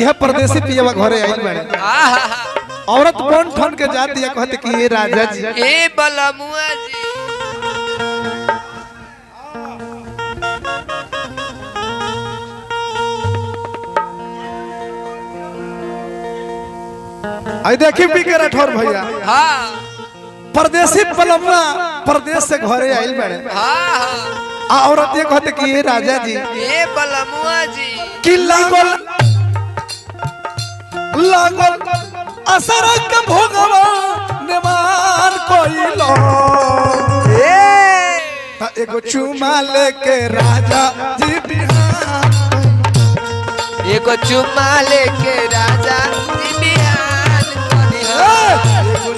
यह परदेसी पियवा घरे आइल बाड़े औरत कौन ठन के जात दिया कहते कि ये राजा जी ए बलमुआ जी आई देखी पी के राठौर भैया हाँ परदेसी पलमुआ परदेश से घरे आइल बाड़े हाँ औरत ये कहते कि ये राजा जी ए बलमुआ जी कि लागल लागल असर के भोगवा निवार कोइलो एगो चुमा लेके राजा जी बिहार एगो चुमा लेके राजा जी बिहार एगो